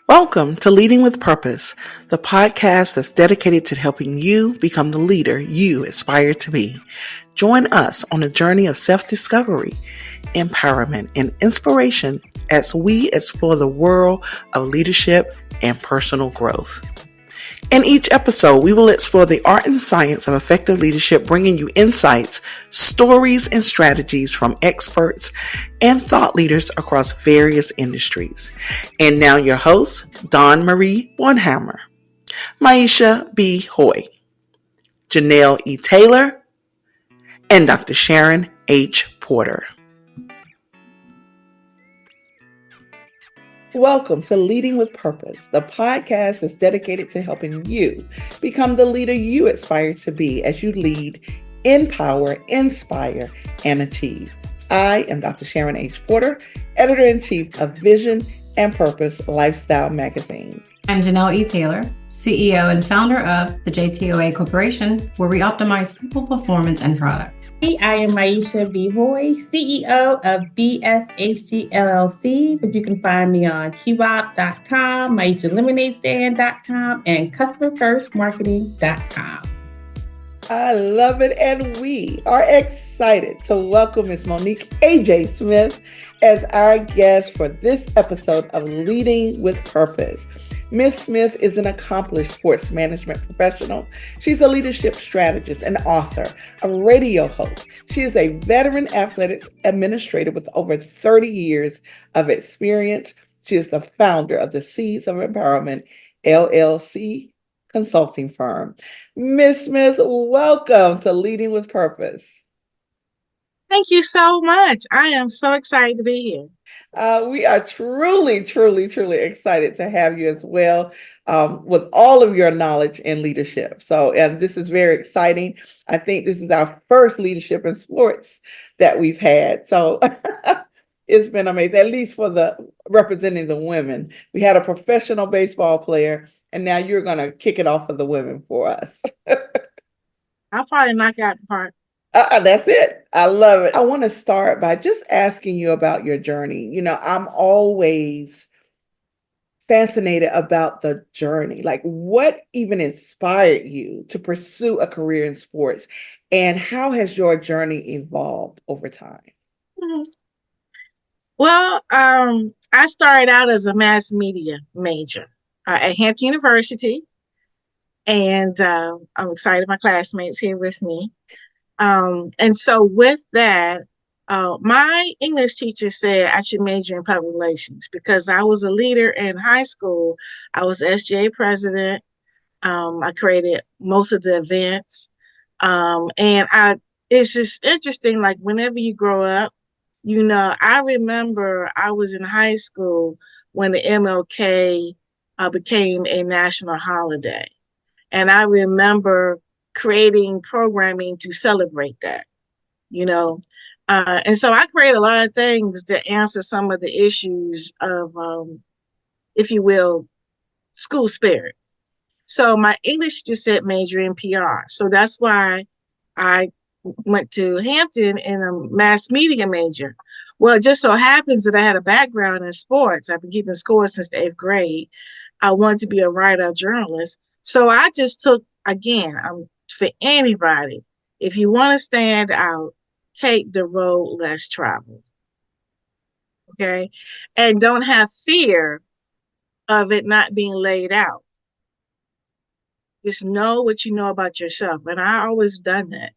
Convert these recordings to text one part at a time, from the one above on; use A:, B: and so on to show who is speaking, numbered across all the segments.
A: Welcome to Leading with Purpose, the podcast that's dedicated to helping you become the leader you aspire to be. Join us on a journey of self-discovery, empowerment, and inspiration as we explore the world of leadership and personal growth. In each episode, we will explore the art and science of effective leadership, bringing you insights, stories, and strategies from experts and thought leaders across various industries. And now your hosts, Dawn Marie Bornhammer, Monique B. Hoy, Janelle E. Taylor, and Dr. Sharon H. Porter. Welcome to Leading with Purpose, the podcast that's dedicated to helping you become the leader you aspire to be as you lead, empower, inspire, and achieve. I am Dr. Sharon H. Porter, Editor-in-Chief of Vision and Purpose Lifestyle Magazine.
B: I'm Janelle E. Taylor, CEO and founder of the JTOA Corporation, where we optimize people, performance, and products.
C: I am Monique B. Hoy, CEO of BSHG LLC, but you can find me on QBOP.com, MaishaLemonadeStand.com, and CustomerFirstMarketing.com.
A: I love it, and we are excited to welcome Ms. Monique A.J. Smith as our guest for this episode of Leading with Purpose. Ms. Smith is an accomplished sports management professional. She's a leadership strategist, an author, a radio host. She is a veteran athletics administrator with over 30 years of experience. She is the founder of the SEEDS of Empowerment LLC consulting firm. Ms. Smith, welcome to Leading with Purpose.
D: Thank you so much. I am so excited to be here.
A: We are truly excited to have you as well, with all of your knowledge in leadership. And this is very exciting. I think this is our first leadership in sports that we've had. So it's been amazing, at least for representing the women. We had a professional baseball player, and now you're going to kick it off for the women for us.
D: I'll probably knock out the part.
A: That's it. I love it. I want to start by just asking you about your journey. You know, I'm always fascinated about the journey. Like, what even inspired you to pursue a career in sports, and how has your journey evolved over time?
D: Mm-hmm. Well, I started out as a mass media major at Hampton University, and I'm excited my classmates here with me. And so with that, my English teacher said I should major in public relations because I was a leader in high school. I was SGA president. I created most of the events. It's just interesting, like whenever you grow up, you know, I remember I was in high school when the MLK became a national holiday. And I remember creating programming to celebrate that, you know. And so I create a lot of things that answer some of the issues of, if you will, school spirit. So my English just said major in PR. So that's why I went to Hampton in a mass media major. Well, it just so happens that I had a background in sports. I've been keeping score since the 8th grade. I wanted to be a writer, a journalist. So I just took, again, for anybody, if you want to stand out, take the road less traveled. Okay? And don't have fear of it not being laid out. Just know what you know about yourself. And I always done that.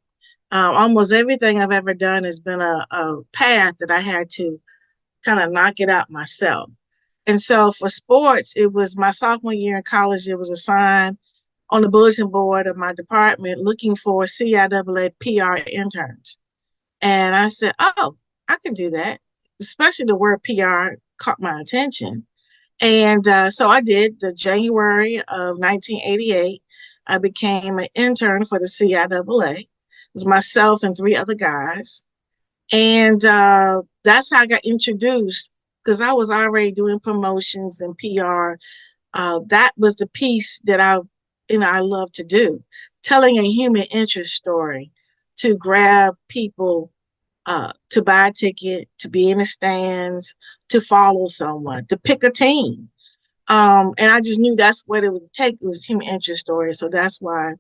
D: Almost everything I've ever done has been a path that I had to kind of knock it out myself. And so for sports, it was my sophomore year in college, it was a sign on the bulletin board of my department looking for CIAA PR interns. And I said, oh, I can do that. Especially the word PR caught my attention. And so I did. The January of 1988, I became an intern for the CIAA. It was myself and 3 other guys. And that's how I got introduced, because I was already doing promotions and PR. That was the piece that I love to do, telling a human interest story to grab people to buy a ticket, to be in the stands, to follow someone, to pick a team. And I just knew that's what it would take. It was human interest story. So that's why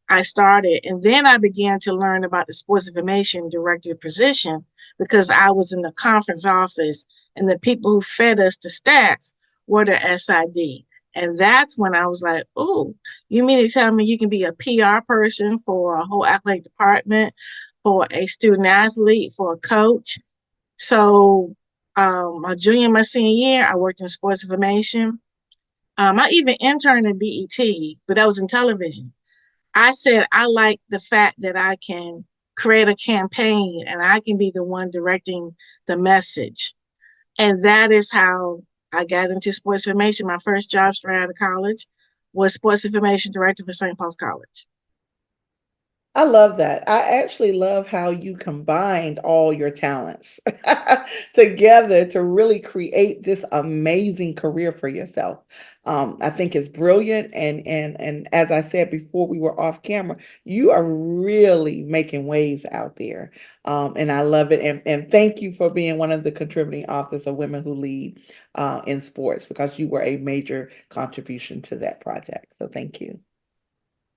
D: I started. And then I began to learn about the sports information director position because I was in the conference office and the people who fed us the stats were the SID. And that's when I was like, oh, you mean to tell me you can be a PR person for a whole athletic department, for a student athlete, for a coach? So my junior and my senior year, I worked in sports information. I even interned at BET, but that was in television. I said, I like the fact that I can create a campaign and I can be the one directing the message. And that is how I got into sports information. My first job straight out of college was sports information director for St. Paul's College.
A: I love that. I actually love how you combined all your talents together to really create this amazing career for yourself. I think it's brilliant, and as I said before we were off camera, you are really making waves out there, and I love it. And thank you for being one of the contributing authors of Women Who Lead in Sports, because you were a major contribution to that project. So thank you.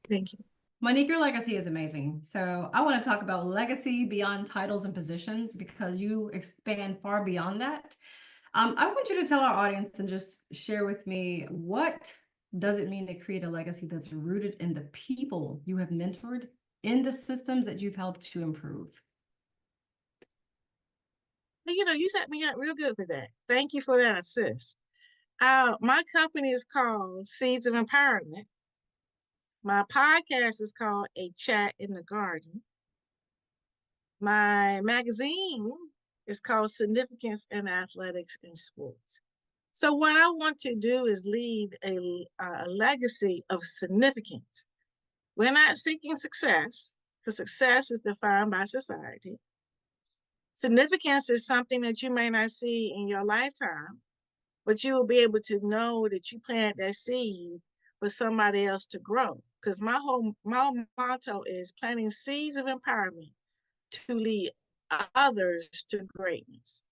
D: Thank you.
B: Monique, your legacy is amazing. So I want to talk about legacy beyond titles and positions because you expand far beyond that. I want you to tell our audience and just share with me, what does it mean to create a legacy that's rooted in the people you have mentored, in the systems that you've helped to improve?
D: You set me up real good with that. Thank you for that assist. My company is called SEEDS of Empowerment. My podcast is called A Chat in the Garden. My magazine is called Significance in Athletics and Sports. So what I want to do is leave a legacy of significance. We're not seeking success, because success is defined by society. Significance is something that you may not see in your lifetime, but you will be able to know that you planted that seed for somebody else to grow. Because my motto is planting seeds of empowerment to lead others to greatness.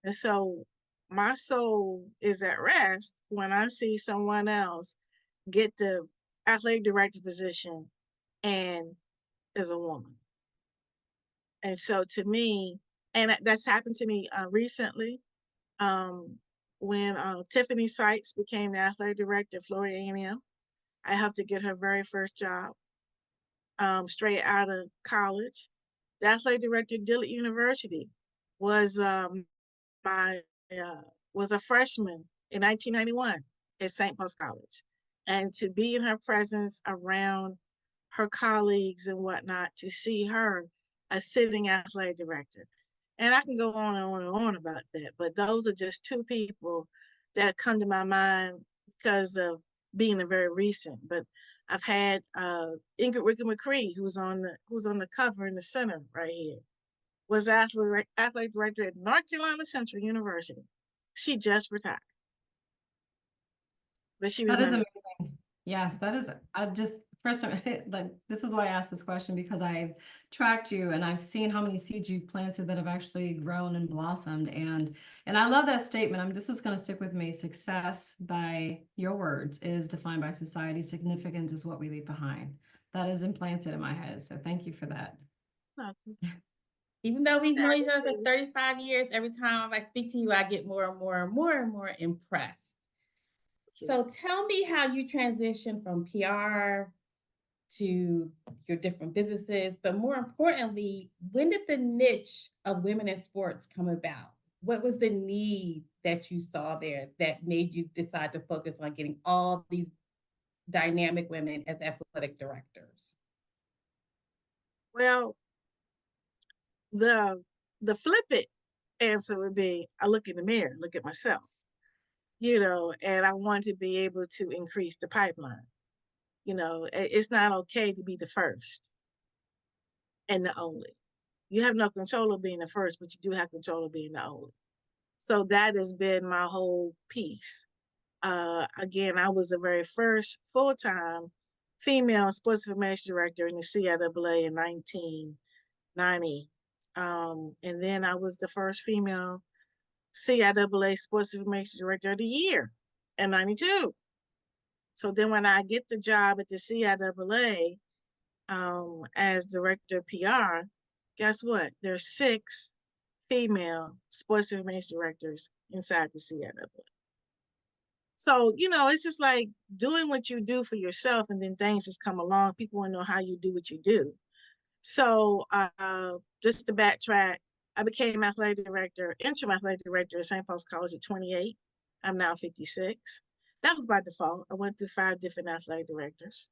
D: And so my soul is at rest when I see someone else get the athletic director position and is a woman. And so to me, and that's happened to me recently, when Tiffany Sykes became the athletic director of Florida A&M. I helped to get her very first job straight out of college. The athletic director of Dillard University was my was a freshman in 1991 at St. Paul's College. And to be in her presence around her colleagues and whatnot, to see her a sitting athletic director. And I can go on and on and on about that, but those are just two people that come to my mind because of being a very recent. But I've had Ingrid Wicked McCree, who's on the cover in the center right here, was athletic director at North Carolina Central University. She just retired, but she was
B: That is
D: my
B: amazing. Yes, that is. I just first, like, this is why I asked this question, because I've tracked you and I've seen how many seeds you've planted that have actually grown and blossomed. And I love that statement. This is going to stick with me. Success, by your words, is defined by society. Significance is what we leave behind. That is implanted in my head. So thank you for that.
C: Even though we've known each other for 35 years, every time I speak to you, I get more and more and more and more impressed. So tell me how you transition from PR to your different businesses, but more importantly, when did the niche of women in sports come about? What was the need that you saw there that made you decide to focus on getting all these dynamic women as athletic directors?
D: Well, the flippant answer would be, I look in the mirror, look at myself, and I want to be able to increase the pipeline. It's not okay to be the first and the only. You have no control of being the first, but you do have control of being the only. So that has been my whole piece. Again, I was the very first full-time female sports information director in the CIAA in 1990. And then I was the first female CIAA sports information director of the year and 92. So then when I get the job at the CIAA as director of PR, guess what? There's 6 female sports information directors inside the CIAA. So, it's just like doing what you do for yourself, and then things just come along. People want to know how you do what you do. So, just to backtrack, I became interim athletic director at St. Paul's College at 28. I'm now 56. That was by default. I went through 5 different athletic directors.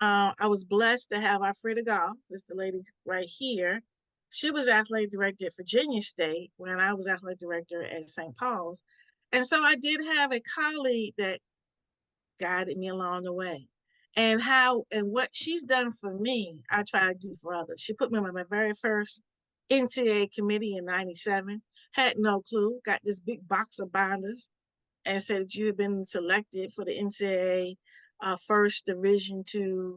D: I was blessed to have Alfreda Goff, this the lady right here. She was athletic director at Virginia State when I was athletic director at St. Paul's. And so I did have a colleague that guided me along the way. And what she's done for me, I try to do for others. She put me on my very first NCAA committee in 97. Had no clue, got this big box of binders and said that you had been selected for the NCAA first Division II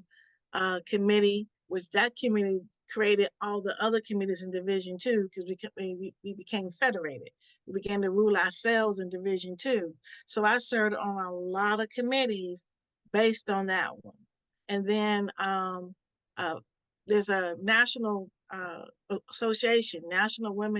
D: committee, which that committee created all the other committees in Division II because we became federated. We began to rule ourselves in Division II. So I served on a lot of committees based on that one. And then there's a national association, national with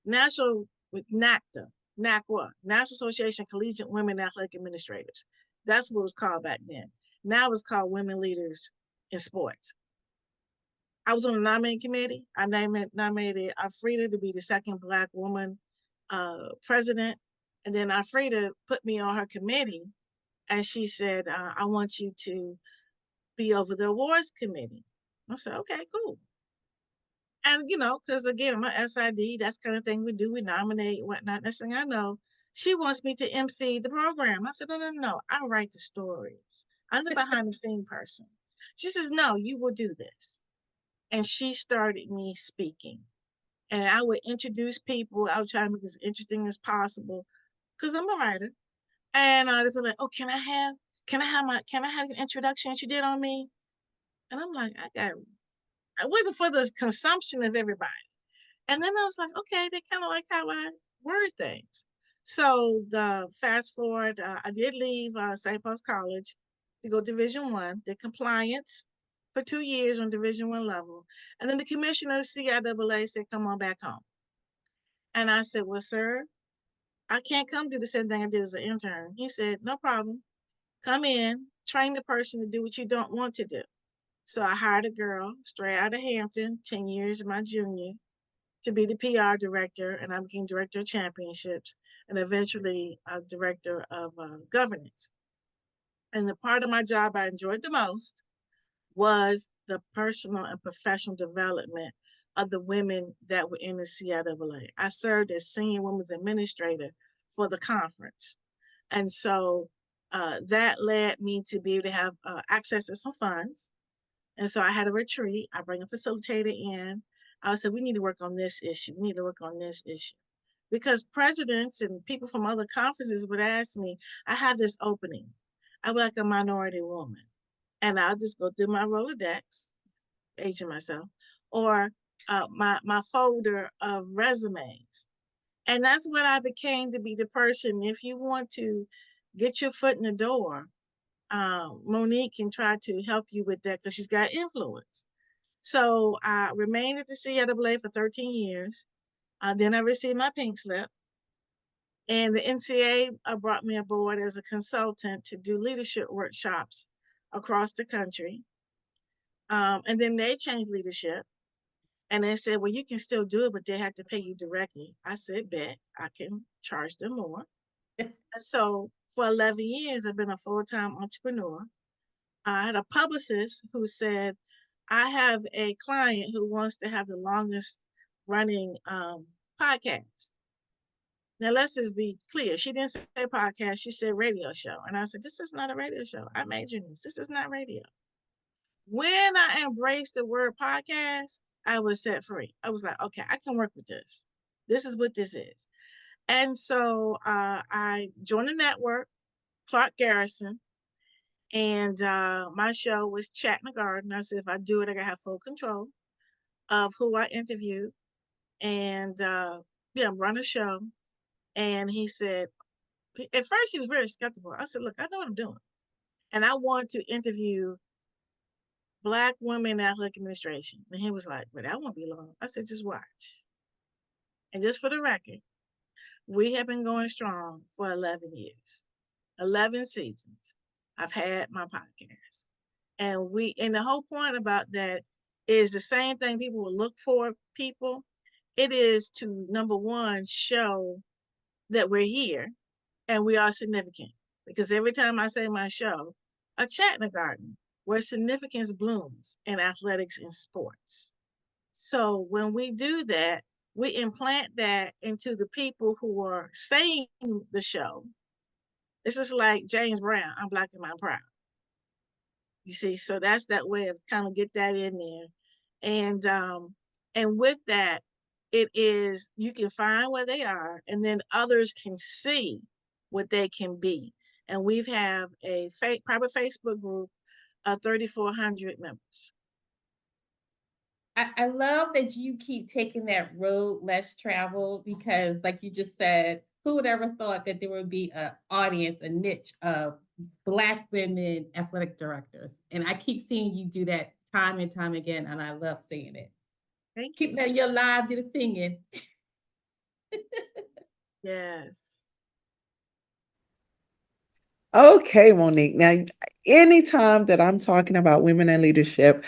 D: NACTA, NACWA, National Association of Collegiate Women Athletic Administrators. That's what it was called back then. Now it's called Women Leaders in Sports. I was on the nominating committee. I nominated Alfreda to be the second Black woman president. And then Alfreda put me on her committee and she said, I want you to be over the awards committee. I said, okay, cool. And, because again, I'm a SID, that's kind of thing we do. We nominate, whatnot. Next thing I know, she wants me to MC the program. I said, no. I write the stories. I'm the behind the scene person. She says, no, you will do this. And she started me speaking. And I would introduce people. I would try to make it as interesting as possible because I'm a writer. And they'd be like, oh, can I have your introduction that you did on me? And I'm like, I wasn't for the consumption of everybody. And then I was like, okay, they kind of like how I word things. So the fast forward, I did leave St. Paul's College to go Division I, did compliance for 2 years on Division I level. And then the commissioner of CIAA said, come on back home. And I said, well, sir, I can't come do the same thing I did as an intern. He said, no problem. Come in, train the person to do what you don't want to do. So I hired a girl straight out of Hampton, 10 years my junior, to be the PR director, and I became director of championships and eventually a director of governance. And the part of my job I enjoyed the most was the personal and professional development of the women that were in the CIAA. I served as senior women's administrator for the conference. And so that led me to be able to have access to some funds. And so I had a retreat. I bring a facilitator in. I said, we need to work on this issue. We need to work on this issue. Because presidents and people from other conferences would ask me, I have this opening. I would like a minority woman. And I'll just go through my Rolodex, aging myself, or my folder of resumes. And that's what I became to be the person. If you want to get your foot in the door, Monique can try to help you with that because she's got influence. So I remained at the CIAA for 13 years. Then I received my pink slip. And the NCAA brought me aboard as a consultant to do leadership workshops across the country. And then they changed leadership. And they said, well, you can still do it, but they have to pay you directly. I said, bet, I can charge them more. And so for 11 years, I've been a full-time entrepreneur. I had a publicist who said, I have a client who wants to have the longest running podcast. Now, let's just be clear. She didn't say podcast. She said radio show. And I said, this is not a radio show. I majored in this. This is not radio. When I embraced the word podcast, I was set free. I was like, okay, I can work with this. This is what this is. And so I joined the network, Clark Garrison, and my show was Chat in the Garden. I said, if I do it, I gotta have full control of who I interviewed and run a show. And he said, At first, he was very skeptical. I said, look, I know what I'm doing. And I want to interview Black women in athletic administration. And he was like, but that won't be long. I said, just watch. And just for the record, we have been going strong for 11 years, 11 seasons. I've had my podcast. And the whole point about that is the same thing people will look for people. It is to, number one, show that we're here and we are significant. Because every time I say my show, a chat in a garden where significance blooms in athletics and sports. So when we do that, we implant that into the people who are saying the show. It's just like James Brown, I'm Black and I'm proud. You see, so that's that way of kind of get that in there. And with that, it is, you can find where they are and then others can see what they can be. And we've have a private Facebook group of 3,400 members.
C: I love that you keep taking that road less traveled, because like you just said, who would ever thought that there would be an audience, a niche of Black women athletic directors? And I keep seeing you do that time and time again, and I love seeing it.
D: Thank
C: Keep
D: you.
C: letting your live do the singing.
D: Yes.
A: Okay, Monique. Now, anytime that I'm talking about women in leadership,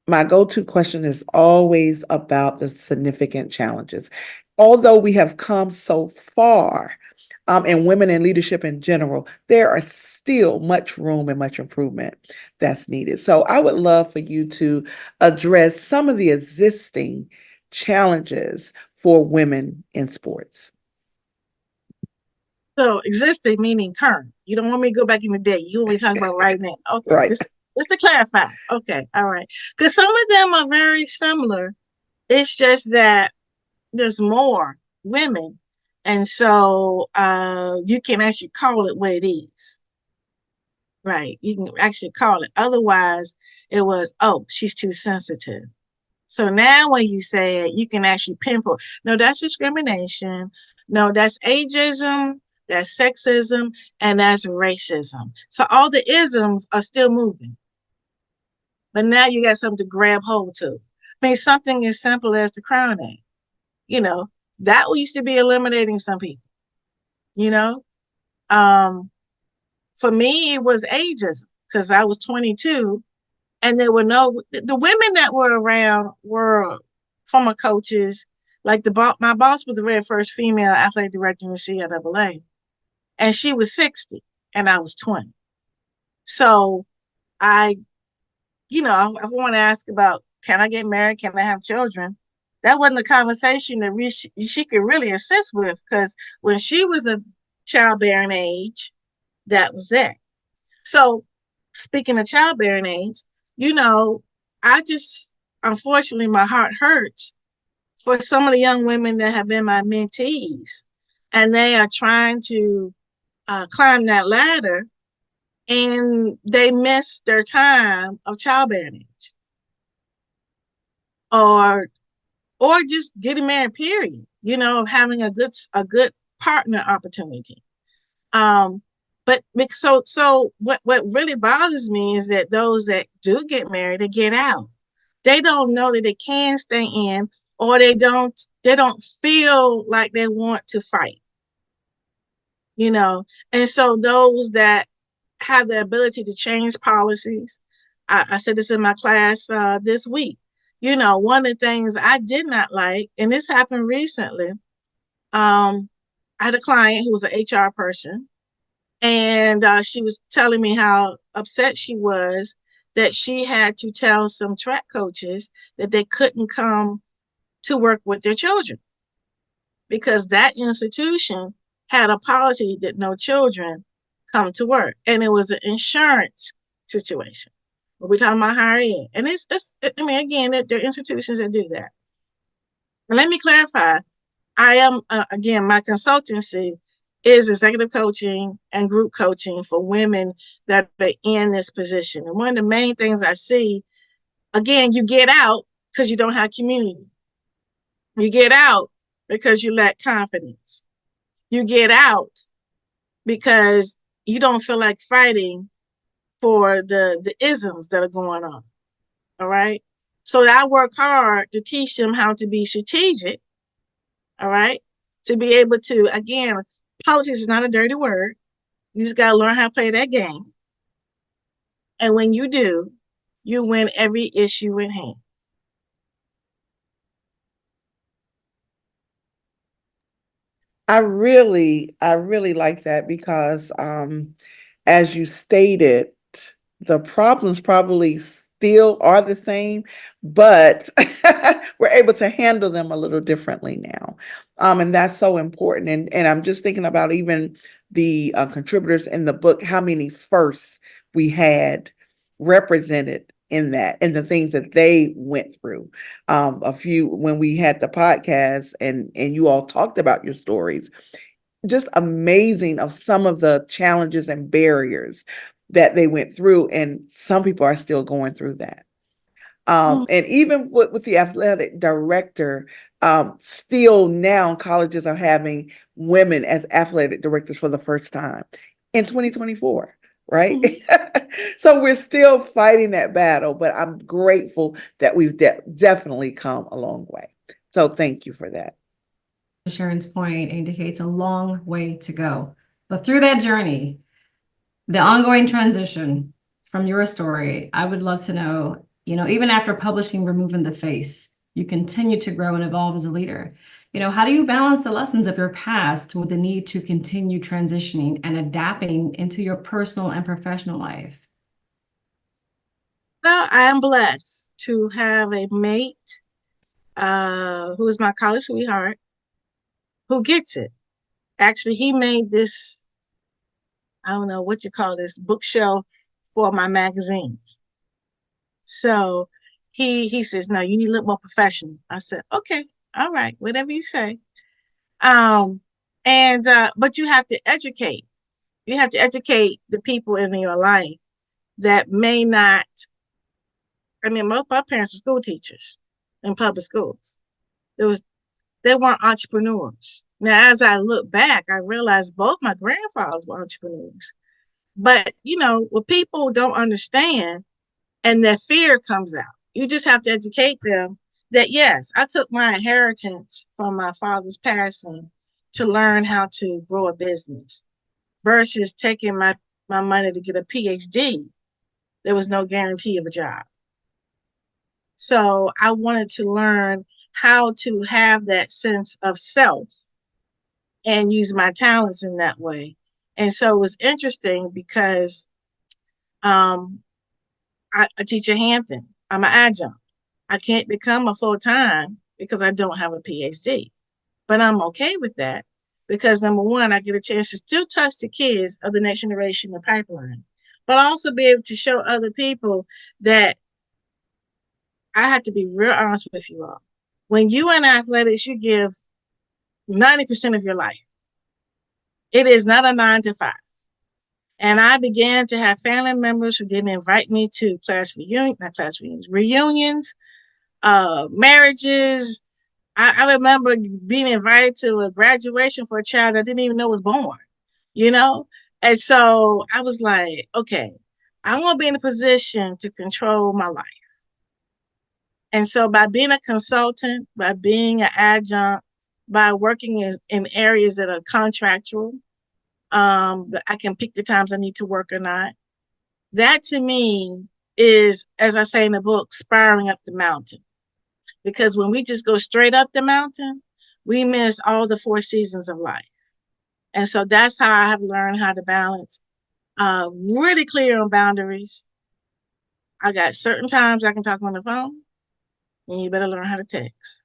A: my go-to question is always about the significant challenges. Although we have come so far, and women in leadership in general, there are still much room and much improvement that's needed. So I would love for you to address some of the existing challenges for women in sports.
D: So existing meaning current. You don't want me to go back in the day. You want me to talk about right now. Okay.
A: Right.
D: Just to clarify. Okay. All right. Because some of them are very similar. It's just that there's more women. And so you can actually call it what it is. Right. You can actually call it. Otherwise, it was, oh, she's too sensitive. So now when you say it, you can actually pinpoint. No, that's discrimination. No, that's ageism. That's sexism. And that's racism. So all the isms are still moving. But now you got something to grab hold to. I mean, something as simple as the Crown Act. You know, that used to be eliminating some people. You know, for me, it was ageism because I was 22 and there were the women that were around were former coaches. Like my boss was the very first female athletic director in the CIAA, and she was 60 and I was 20. So I want to ask about, can I get married? Can I have children? That wasn't a conversation that she could really assist with, because when she was a childbearing age, that was that. So speaking of childbearing age, unfortunately, my heart hurts for some of the young women that have been my mentees, and they are trying to climb that ladder, and they miss their time of childbearing age, or just getting married, period. Having a good partner opportunity. But so what really bothers me is that those that do get married, they get out. They don't know that they can stay in, or they don't feel like they want to fight. And so those that have the ability to change policies, I said this in my class this week. One of the things I did not like, and this happened recently, I had a client who was an HR person, and she was telling me how upset she was that she had to tell some track coaches that they couldn't come to work with their children because that institution had a policy that no children come to work. And it was an insurance situation. We're talking about higher ed. And again, there are institutions that do that. And let me clarify. I am, again, my consultancy is executive coaching and group coaching for women that are in this position. And one of the main things I see, again, you get out because you don't have community. You get out because you lack confidence. You get out because you don't feel like fighting for the isms that are going on. All right. So I work hard to teach them how to be strategic. All right. To be able to, again, politics is not a dirty word. You just got to learn how to play that game. And when you do, you win every issue in hand.
A: I really like that because, as you stated, the problems probably still are the same, but we're able to handle them a little differently now. And that's so important. And I'm just thinking about even the contributors in the book, how many firsts we had represented in that and the things that they went through. A few when we had the podcast and you all talked about your stories, just amazing of some of the challenges and barriers that they went through, and some people are still going through that. And even with the athletic director, still now colleges are having women as athletic directors for the first time in 2024, right? So we're still fighting that battle, but I'm grateful that we've definitely come a long way. So thank you for that.
B: Sharon's point indicates a long way to go. But through that journey, the ongoing transition from your story, I would love to know, even after publishing Removing the Face, you continue to grow and evolve as a leader. How do you balance the lessons of your past with the need to continue transitioning and adapting into your personal and professional life?
D: Well, I am blessed to have a mate who is my college sweetheart who gets it. Actually, he made this, I don't know what you call this, bookshelf for my magazines. So he says, no, you need to look more professional. I said, okay, all right, whatever you say. But you have to educate. You have to educate the people in your life that may not. I mean, most of my parents were school teachers in public schools. They weren't entrepreneurs. Now, as I look back, I realized both my grandfathers were entrepreneurs. But what people don't understand, and their fear comes out. You just have to educate them that yes, I took my inheritance from my father's passing to learn how to grow a business versus taking my money to get a PhD. There was no guarantee of a job. So I wanted to learn how to have that sense of self and use my talents in that way. And so it was interesting because I teach at Hampton. I'm an adjunct. I can't become a full-time because I don't have a PhD. But I'm okay with that because number one, I get a chance to still touch the kids of the next generation of pipeline, but also be able to show other people that I have to be real honest with you all. When you in athletics, you give 90% of your life. It is not a 9 to 5. And I began to have family members who didn't invite me to reunions, marriages. I remember being invited to a graduation for a child I didn't even know was born, And so I was like, okay, I want to be in a position to control my life. And so by being a consultant, by being an adjunct, by working in areas that are contractual, I can pick the times I need to work or not. That to me is, as I say in the book, spiraling up the mountain. Because when we just go straight up the mountain, we miss all the 4 seasons of life. And so that's how I have learned how to balance, really clear on boundaries. I got certain times I can talk on the phone, and you better learn how to text.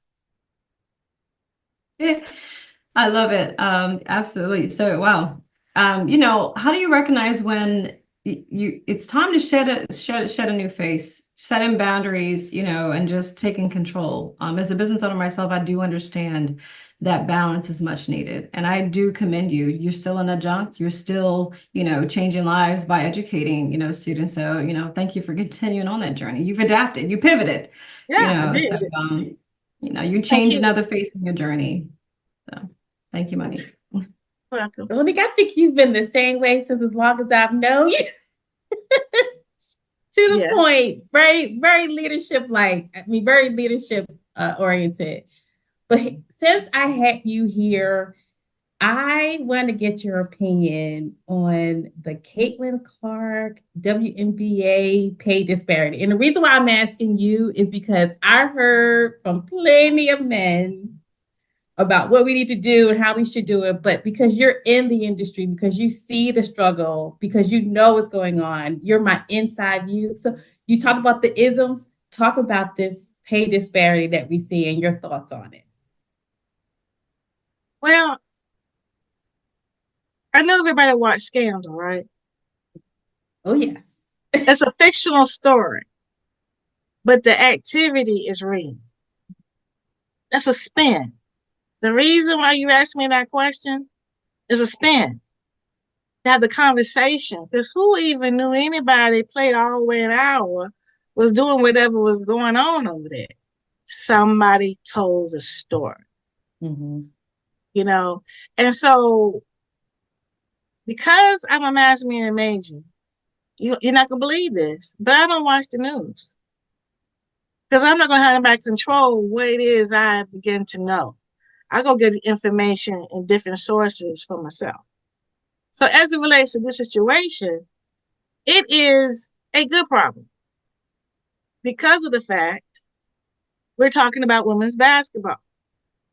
B: I love it. Absolutely. So, wow. How do you recognize when it's time to shed a new face, setting boundaries, and just taking control? As a business owner myself, I do understand that balance is much needed. And I do commend you. You're still an adjunct. You're still, changing lives by educating, students. So, thank you for continuing on that journey. You've adapted, you pivoted,
D: Yeah,
B: so, you changed another face in your journey. So thank you, Monique.
D: Welcome.
C: Monique, I think you've been the same way since as long as I've known you. To the
D: Yeah.
C: point, very, very leadership-like. I mean, very leadership oriented. But since I had you here, I want to get your opinion on the Caitlin Clark WNBA pay disparity. And the reason why I'm asking you is because I heard from plenty of men about what we need to do and how we should do it. But because you're in the industry, because you see the struggle, because you know what's going on, you're my inside view. So you talk about the isms, talk about this pay disparity that we see and your thoughts on it.
D: Well, I know everybody watched Scandal, right?
C: Oh, yes.
D: It's a fictional story, but the activity is real. That's a spin. The reason why you asked me that question is a spin. To have the conversation, because who even knew anybody played all the way an hour was doing whatever was going on over there? Somebody told the story,
C: Mm-hmm.
D: you know? And so, because I'm a mass media major, you're not going to believe this, but I don't watch the news. Because I'm not going to have anybody control what it is I begin to know. I go get information in different sources for myself. So as it relates to this situation, it is a good problem because of the fact we're talking about women's basketball.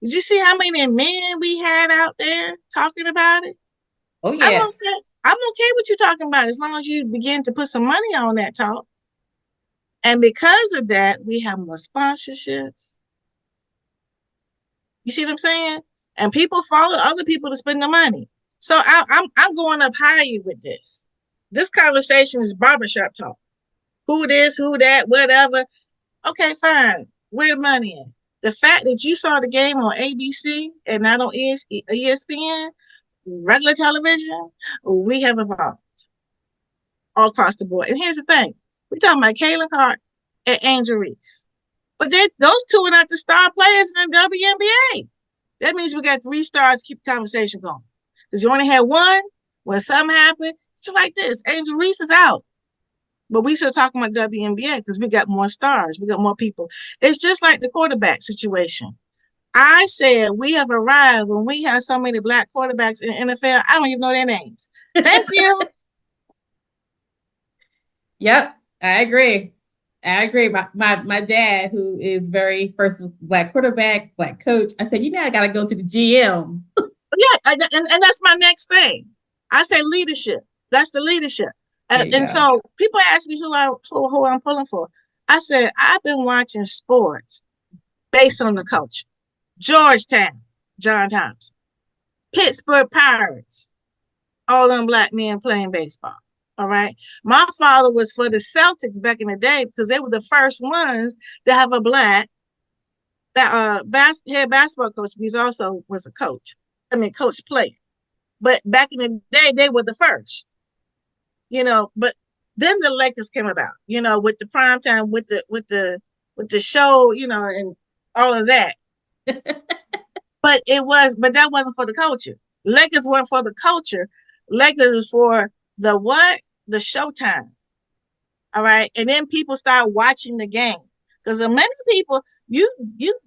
D: Did you see how many men we had out there talking about it?
C: Oh, yes.
D: I'm okay with you talking about it as long as you begin to put some money on that talk. And because of that, we have more sponsorships. You see what I'm saying? And people follow other people to spend the money. So I'm going up higher with this. This conversation is barbershop talk. Who this, who that, whatever. Okay, fine. Where the money at? The fact that you saw the game on ABC and not on ESPN, regular television, we have evolved all across the board. And here's the thing. We're talking about Caitlin Clark and Angel Reese. But those two are not the star players in the WNBA. That means we got 3 stars to keep the conversation going. Because you only had one, when something happened, it's just like this. Angel Reese is out. But we still talking about WNBA because we got more stars. We got more people. It's just like the quarterback situation. I said we have arrived when we have so many black quarterbacks in the NFL. I don't even know their names. Thank you.
C: Yep, I agree. My dad, who is very first black quarterback, black coach, I said, I got to go to the GM.
D: Yeah, and that's my next thing. I say leadership. That's the leadership. And so people ask me who I'm pulling for. I said, I've been watching sports based on the culture. Georgetown, John Thompson. Pittsburgh Pirates, all them black men playing baseball. All right. My father was for the Celtics back in the day because they were the first ones to have a black head basketball coach. He also was a coach. Coach player. But back in the day, they were the first. But then the Lakers came about, with the prime time, with the show, and all of that. But that wasn't for the culture. Lakers weren't for the culture. Lakers is for the what? The showtime. All right. And then people start watching the game. Because many people, you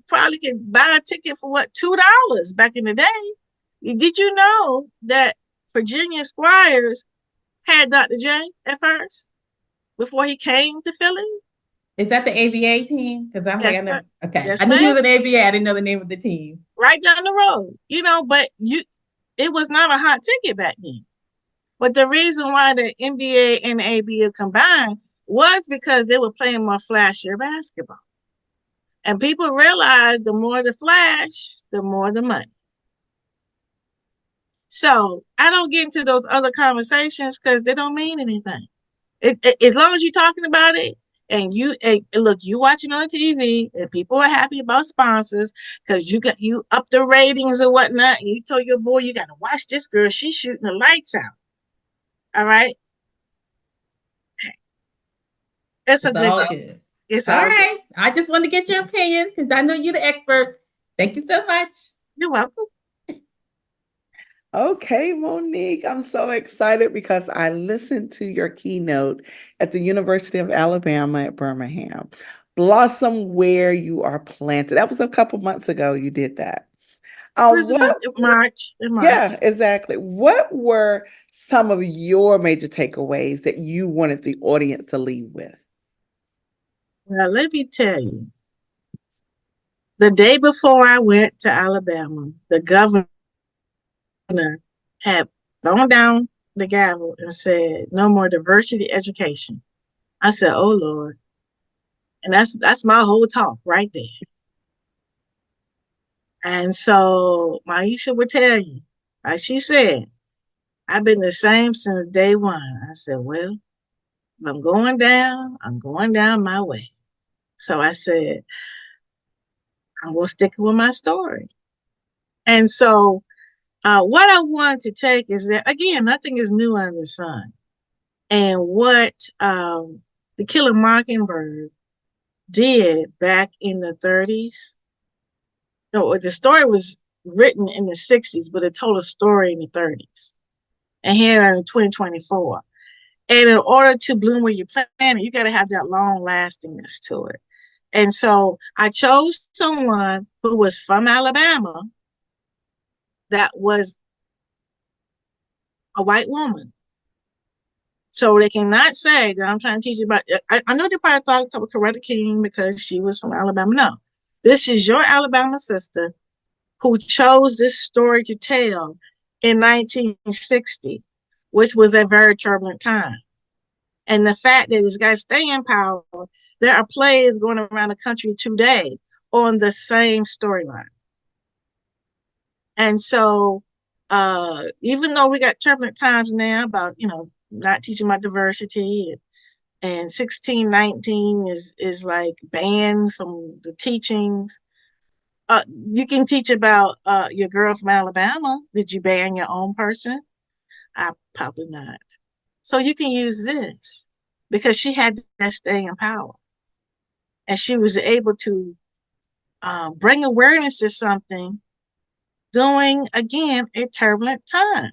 D: probably could buy a ticket for $2 back in the day. Did you know that Virginia Squires had Dr. J at first before he came to Philly?
C: Is that the ABA team? Because I'm
D: yes,
C: like, okay.
D: Yes,
C: I knew he was an ABA. I didn't know the name of the team.
D: Right down the road, but it was not a hot ticket back then. But the reason why the NBA and the ABA combined was because they were playing more flashier basketball. And people realized the more the flash, the more the money. So I don't get into those other conversations because they don't mean anything. As long as you're talking about it and you watching on TV and people are happy about sponsors because you up the ratings or whatnot, and you told your boy you got to watch this girl, she's shooting the lights out. All right. It's a good thing. It's
C: all right. Good. I just want to get your opinion because I know you're the expert. Thank you so much.
D: You're welcome.
A: Okay, Monique, I'm so excited because I listened to your keynote at the University of Alabama at Birmingham. Blossom where you are planted. That was a couple months ago you did that.
D: Was it
A: What,
D: in March? In March.
A: yeah, exactly. What were some of your major takeaways that you wanted the audience to leave with?
D: Well, let me tell you, the day before I went to Alabama, the governor had thrown down the gavel and said, "No more diversity education." I said, "Oh Lord," and that's my whole talk right there. And so Maisha would tell you, like she said, I've been the same since day one. I said, well, if I'm going down my way. So I said, I'm going to stick with my story. And so what I wanted to take is that, again, nothing is new under the sun. And what the Killer Mockingbird did back in the 30s, no, the story was written in the 60s, but it told a story in the 30s. And here in 2024. And in order to bloom where you plant it, you got to have that long lastingness to it. And so I chose someone who was from Alabama that was a white woman. So they cannot say that I'm trying to teach you about, I know they probably thought I was Coretta King because she was from Alabama. No, this is your Alabama sister who chose this story to tell in 1960, which was a very turbulent time. And the fact that this guy stay in power, there are plays going around the country today on the same storyline. And so even though we got turbulent times now about, not teaching about diversity, and 1619 is like banned from the teachings. You can teach about your girl from Alabama. Did you ban your own person? Probably not. So you can use this because she had that stay in power. And she was able to bring awareness to something during, again, a turbulent time.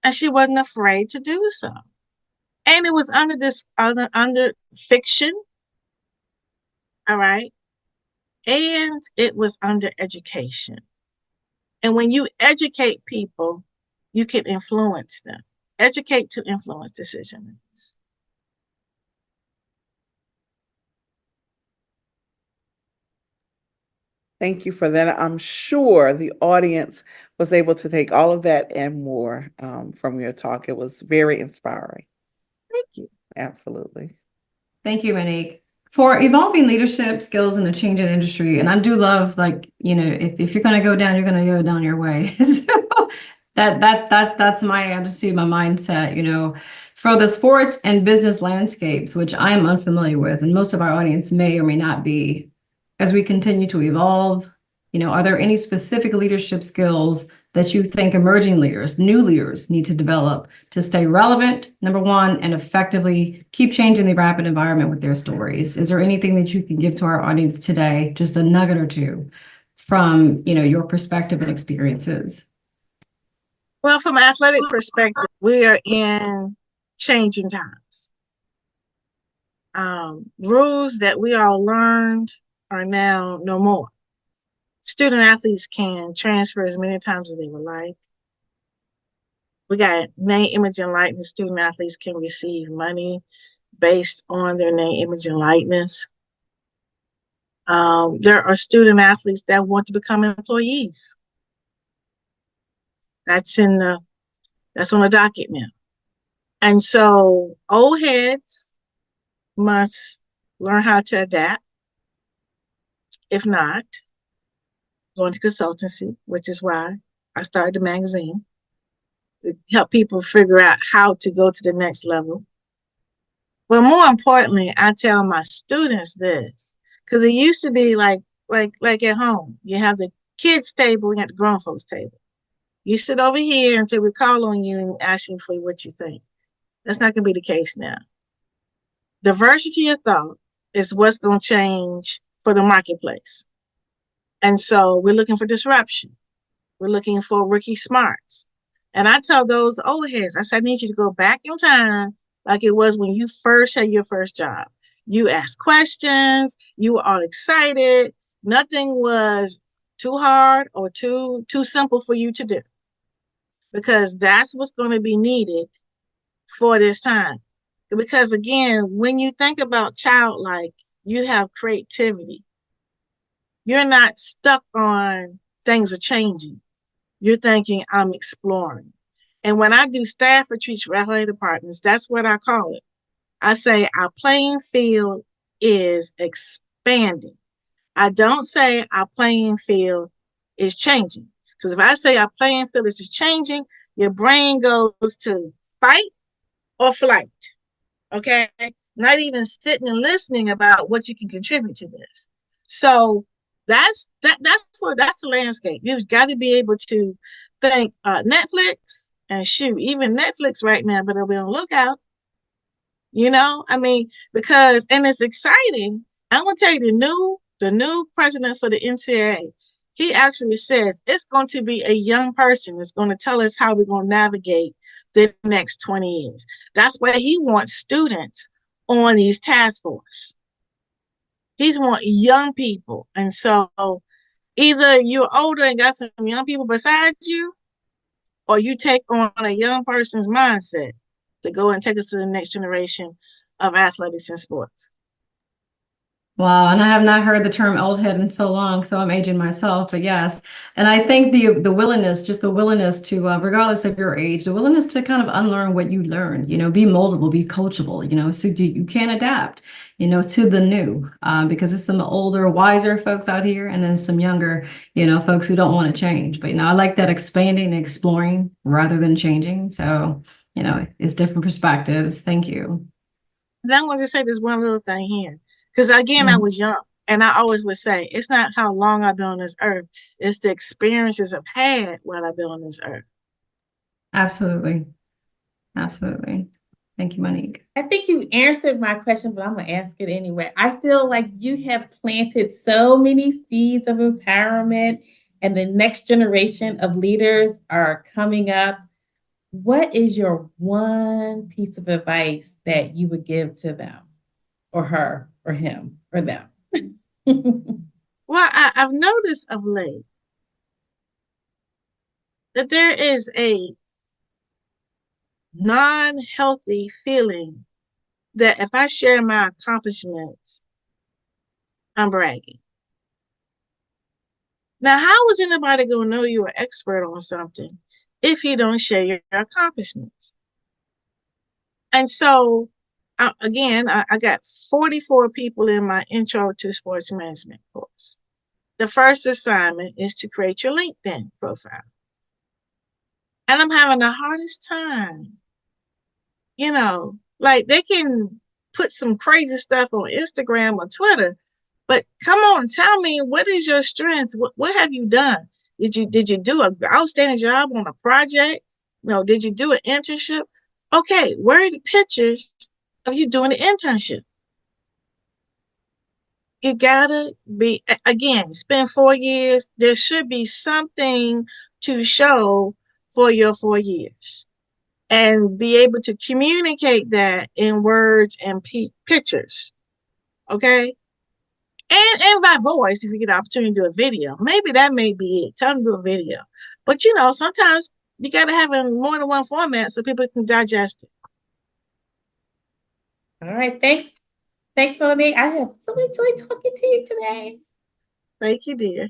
D: And she wasn't afraid to do so. And it was under this, under fiction, all right? And it was under education. And when you educate people, you can influence them. Educate to influence decisions.
A: Thank you for that. I'm sure the audience was able to take all of that and more from your talk. It was very inspiring.
D: Thank you.
A: Absolutely.
B: Thank you, Monique. For evolving leadership skills in a changing industry, and I do love, if you're going to go down, you're going to go down your way. So that's my attitude, my mindset. For the sports and business landscapes, which I am unfamiliar with, and most of our audience may or may not be, as we continue to evolve, are there any specific leadership skills that you think emerging leaders, new leaders need to develop to stay relevant, number one, and effectively keep changing the rapid environment with their stories? Is there anything that you can give to our audience today, just a nugget or two from, your perspective and experiences?
D: Well, from an athletic perspective, we are in changing times. Rules that we all learned are now no more. Student athletes can transfer as many times as they would like. We got name, image, and likeness. Student athletes can receive money based on their name, image, and likeness. There are student athletes that want to become employees. That's on the docket now. And so old heads must learn how to adapt. If not, go into consultancy, which is why I started the magazine to help people figure out how to go to the next level. But more importantly, I tell my students this, because it used to be like at home. You have the kids table, you have the grown folks table. You sit over here until we call on you and ask you for what you think. That's not going to be the case now. Diversity of thought is what's going to change for the marketplace. And so we're looking for disruption. We're looking for rookie smarts. And I tell those old heads, I said, I need you to go back in time like it was when you first had your first job. You asked questions, you were all excited. Nothing was too hard or too simple for you to do, because that's what's going to be needed for this time. Because again, when you think about childlike, you have creativity. You're not stuck on things are changing. You're thinking, I'm exploring. And when I do staff retreats for athletic departments, that's what I call it. I say our playing field is expanding. I don't say our playing field is changing. Because if I say our playing field is just changing, your brain goes to fight or flight. Okay? Not even sitting and listening about what you can contribute to this. So that's the landscape. You've got to be able to think Netflix, and shoot, even Netflix right now, but they'll be on the lookout. I mean, because, and it's exciting. I'm gonna tell you, the new president for the NCAA, he actually says it's going to be a young person that's going to tell us how we're going to navigate the next 20 years. That's why he wants students on these task force. He's want young people. And so either you're older and got some young people beside you, or you take on a young person's mindset to go and take us to the next generation of athletics and sports.
B: Wow, and I have not heard the term old head in so long, so I'm aging myself, but yes. And I think the willingness, just the willingness to, regardless of your age, the willingness to kind of unlearn what you learned, be moldable, be coachable, so you can adapt, to the new, because it's some older, wiser folks out here, and then some younger, folks who don't want to change. But, I like that expanding and exploring rather than changing. So, it's different perspectives. Thank you.
D: And I want to say this one little thing here. Because again, I was young, and I always would say, it's not how long I've been on this earth, it's the experiences I've had while I've been on this earth.
B: Absolutely. Absolutely. Thank you, Monique.
C: I think you answered my question, but I'm going to ask it anyway. I feel like you have planted so many seeds of empowerment, and the next generation of leaders are coming up. What is your one piece of advice that you would give to them, or her, or him, or them?
D: Well, I've noticed of late that there is a non-healthy feeling that if I share my accomplishments, I'm bragging. Now, how is anybody going to know you're an expert on something if you don't share your accomplishments? And so, again, I got 44 people in my Intro to Sports Management course. The first assignment is to create your LinkedIn profile. And I'm having the hardest time. Like they can put some crazy stuff on Instagram or Twitter, but come on, tell me, what is your strengths? What have you done? Did you do an outstanding job on a project? Did you do an internship? Okay, where are the pictures of you doing the internship? You gotta be, again, spend 4 years. There should be something to show for your 4 years, and be able to communicate that in words and pictures. Okay. And by voice, if you get the opportunity to do a video, maybe that may be it. Tell them to do a video. But sometimes you got to have it in more than one format so people can digest it.
C: All right. Thanks. Thanks, Monique. I have so much joy talking to you today.
D: Thank you, dear.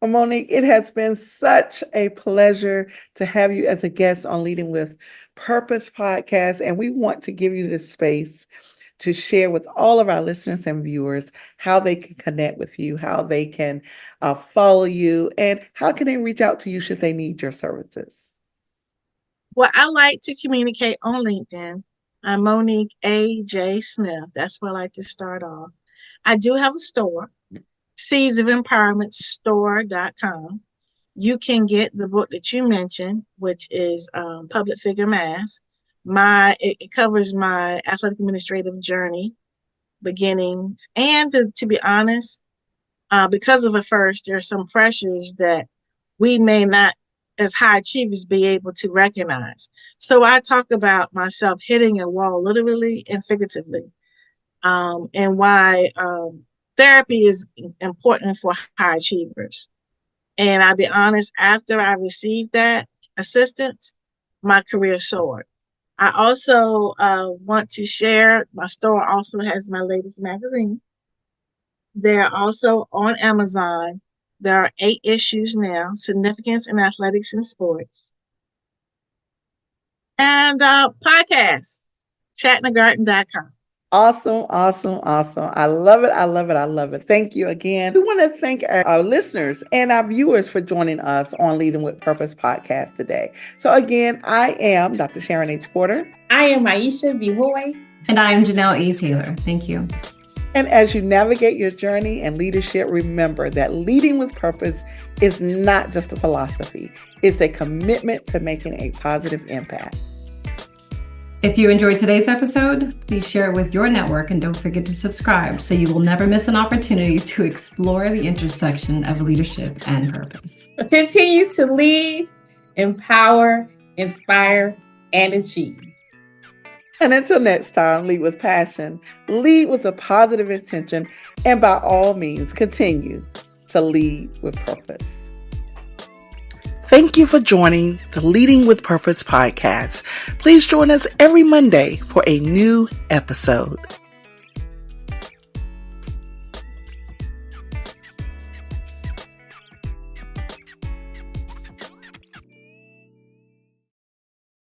A: Well, Monique, it has been such a pleasure to have you as a guest on Leading with Purpose podcast. And we want to give you this space to share with all of our listeners and viewers how they can connect with you, how they can follow you, and how can they reach out to you should they need your services.
D: Well, I like to communicate on LinkedIn. I'm Monique A. J. Smith. That's where I like to start off. I do have a store, SEEDS of Empowerment store.com. You can get the book that you mentioned, which is Public Figure Mass. It covers my athletic administrative journey, beginnings, and to be honest, because of it first, there are some pressures that we may not as high achievers be able to recognize. So I talk about myself hitting a wall, literally and figuratively, and why therapy is important for high achievers. And I'll be honest, after I received that assistance, my career soared. I also want to share, my store also has my latest magazine. They're also on Amazon. There are 8 issues now, Significance in Athletics and Sports. And podcasts, chatinagarden.com.
A: Awesome, awesome, awesome. I love it. I love it. I love it. Thank you again. We want to thank our listeners and our viewers for joining us on Leading with Purpose podcast today. So again, I am Dr. Sharon H. Porter.
C: I am Aisha Bihoy.
B: And I am Janelle A. Taylor. Thank you.
A: And as you navigate your journey and leadership, remember that leading with purpose is not just a philosophy. It's a commitment to making a positive impact.
B: If you enjoyed today's episode, please share it with your network and don't forget to subscribe so you will never miss an opportunity to explore the intersection of leadership and purpose.
C: Continue to lead, empower, inspire, and achieve.
A: And until next time, lead with passion, lead with a positive intention, and by all means, continue to lead with purpose. Thank you for joining the Leading with Purpose podcast. Please join us every Monday for a new episode.